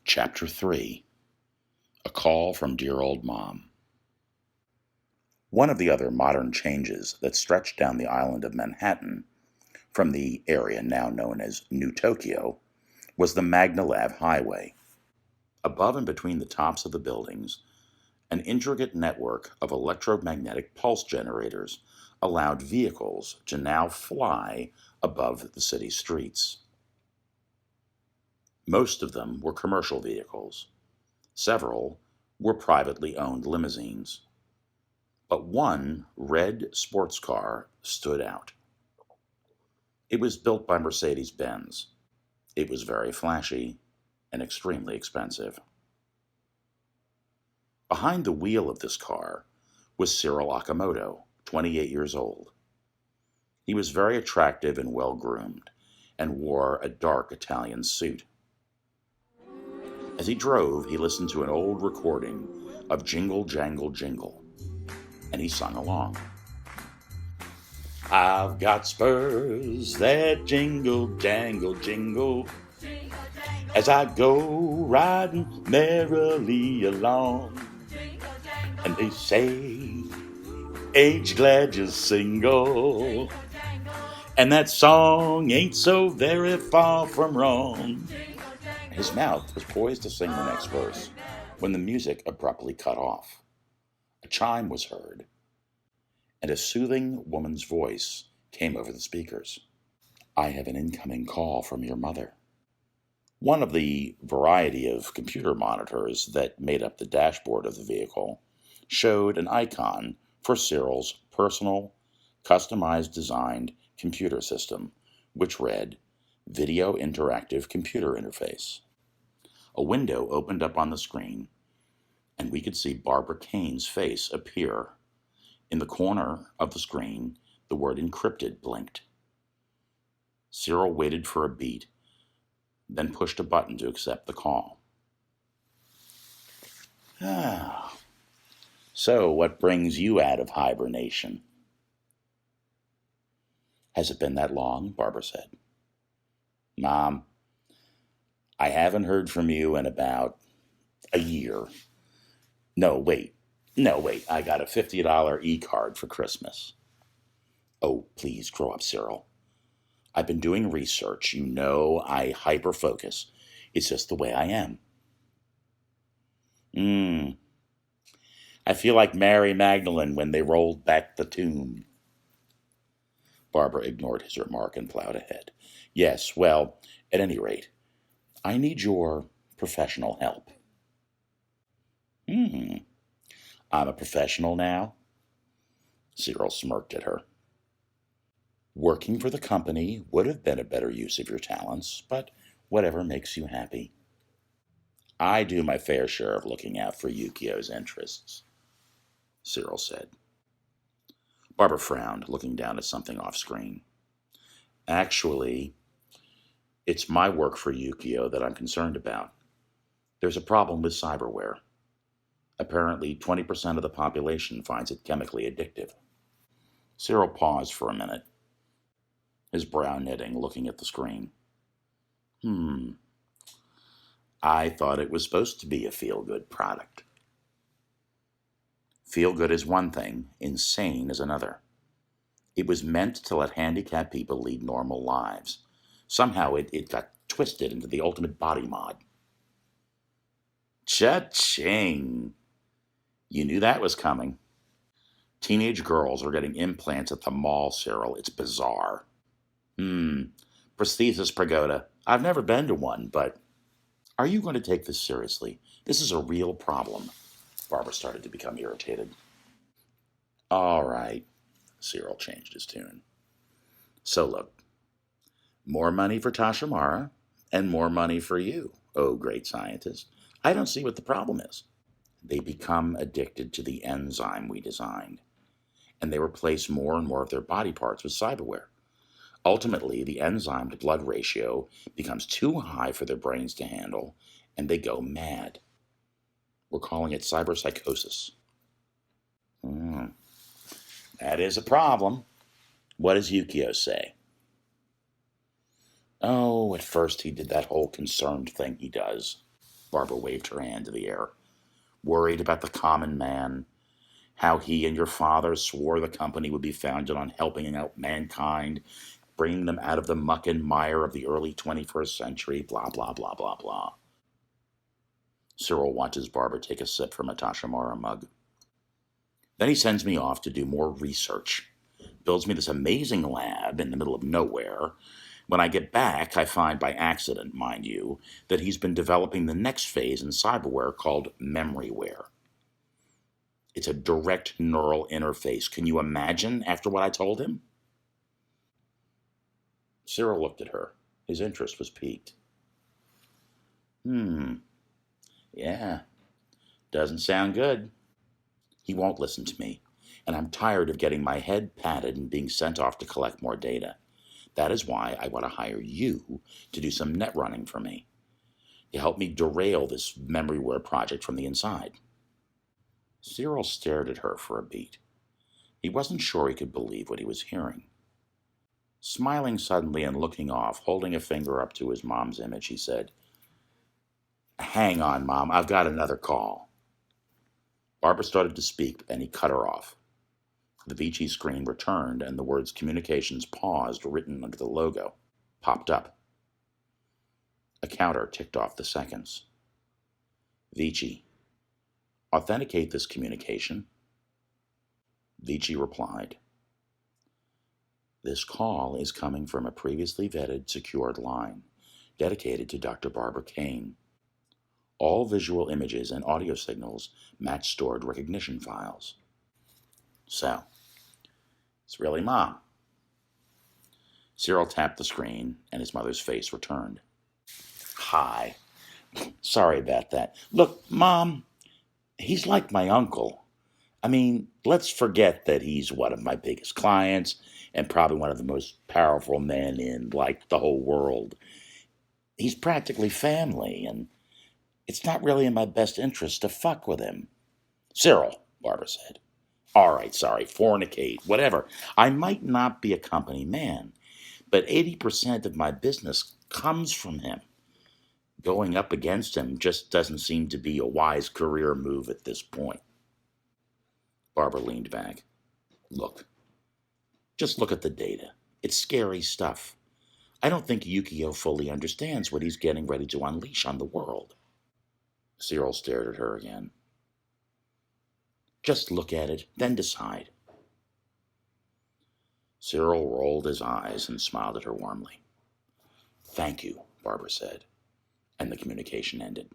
Chapter 3 A Call from Dear Old Mom. One of the other modern changes that stretched down the island of Manhattan from the area now known as New Tokyo was the Maglev Highway. Above and between the tops of the buildings, an intricate network of electromagnetic pulse generators allowed vehicles to now fly above the city streets. Most of them were commercial vehicles. Several were privately owned limousines. But one red sports car stood out. It was built by Mercedes-Benz. It was very flashy and extremely expensive. Behind the wheel of this car was Cyril Okamoto, 28 years old. He was very attractive and well-groomed and wore a dark Italian suit. As he drove, he listened to an old recording of Jingle Jangle Jingle, and he sung along. I've got spurs that jingle, jangle, jingle, as I go riding merrily along. And they say, ain't you glad you're single? And that song ain't so very far from wrong. His mouth was poised to sing the next verse when the music abruptly cut off. A chime was heard, and a soothing woman's voice came over the speakers. I have an incoming call from your mother. One of the variety of computer monitors that made up the dashboard of the vehicle showed an icon for Cyril's personal, customized designed computer system, which read, Video Interactive Computer Interface. A window opened up on the screen, and we could see Barbara Kane's face appear. In the corner of the screen, the word encrypted blinked. Cyril waited for a beat, then pushed a button to accept the call. So, what brings you out of hibernation? Has it been that long? Barbara said. Mom, I haven't heard from you in about a year. No, wait, I got a $50 e-card for Christmas. Oh, please grow up, Cyril. I've been doing research. You know I hyper-focus. It's just the way I am. I feel like Mary Magdalene when they rolled back the tomb. Barbara ignored his remark and plowed ahead. Yes, well, at any rate, I need your professional help. I'm a professional now? Cyril smirked at her. Working for the company would have been a better use of your talents, but whatever makes you happy. I do my fair share of looking out for Yukio's interests, Cyril said. Barbara frowned, looking down at something off-screen. Actually, it's my work for Yukio that I'm concerned about. There's a problem with cyberware. Apparently, 20% of the population finds it chemically addictive. Cyril paused for a minute, his brow knitting, looking at the screen. I thought it was supposed to be a feel-good product. Feel-good is one thing, insane is another. It was meant to let handicapped people lead normal lives. Somehow it got twisted into the ultimate body mod. Cha-ching! You knew that was coming. Teenage girls are getting implants at the mall, Cyril. It's bizarre. Prosthesis Pagoda. I've never been to one, but are you going to take this seriously? This is a real problem. Barbara started to become irritated. All right, Cyril changed his tune. So look, more money for Tasha Mara and more money for you, oh great scientist. I don't see what the problem is. They become addicted to the enzyme we designed, and they replace more and more of their body parts with cyberware. Ultimately, the enzyme to blood ratio becomes too high for their brains to handle, and they go mad. We're calling it cyberpsychosis. That is a problem. What does Yukio say? Oh, at first he did that whole concerned thing he does. Barbara waved her hand to the air. Worried about the common man, how he and your father swore the company would be founded on helping out mankind, bringing them out of the muck and mire of the early 21st century, blah, blah, blah, blah, blah. Cyril watches Barbara take a sip from a Tashamara mug. Then he sends me off to do more research. Builds me this amazing lab in the middle of nowhere. When I get back, I find, by accident, mind you, that he's been developing the next phase in cyberware called memoryware. It's a direct neural interface. Can you imagine after what I told him? Cyril looked at her. His interest was piqued. Yeah, doesn't sound good. He won't listen to me, and I'm tired of getting my head patted and being sent off to collect more data. That is why I want to hire you to do some net running for me, to help me derail this memoryware project from the inside. Cyril stared at her for a beat. He wasn't sure he could believe what he was hearing. Smiling suddenly and looking off, holding a finger up to his mom's image, he said, "Hang on, Mom, I've got another call." Barbara started to speak, but then he cut her off. The Vici screen returned, and the words "Communications Paused," written under the logo, popped up. A counter ticked off the seconds. "Vici, authenticate this communication." Vici replied, "This call is coming from a previously vetted, secured line dedicated to Dr. Barbara Kane. All visual images and audio signals match stored recognition files." So, it's really Mom. Cyril tapped the screen, and his mother's face returned. "Hi. Sorry about that. Look, Mom, he's like my uncle. I mean, let's forget that he's one of my biggest clients and probably one of the most powerful men in, like, the whole world. He's practically family, and it's not really in my best interest to fuck with him." "Cyril," Barbara said. "All right, sorry, fornicate, whatever. I might not be a company man, but 80% of my business comes from him. Going up against him just doesn't seem to be a wise career move at this point." Barbara leaned back. Just look at the data. It's scary stuff. I don't think Yukio fully understands what he's getting ready to unleash on the world." Cyril stared at her again. "Just look at it, then decide." Cyril rolled his eyes and smiled at her warmly. "Thank you," Barbara said, and the communication ended.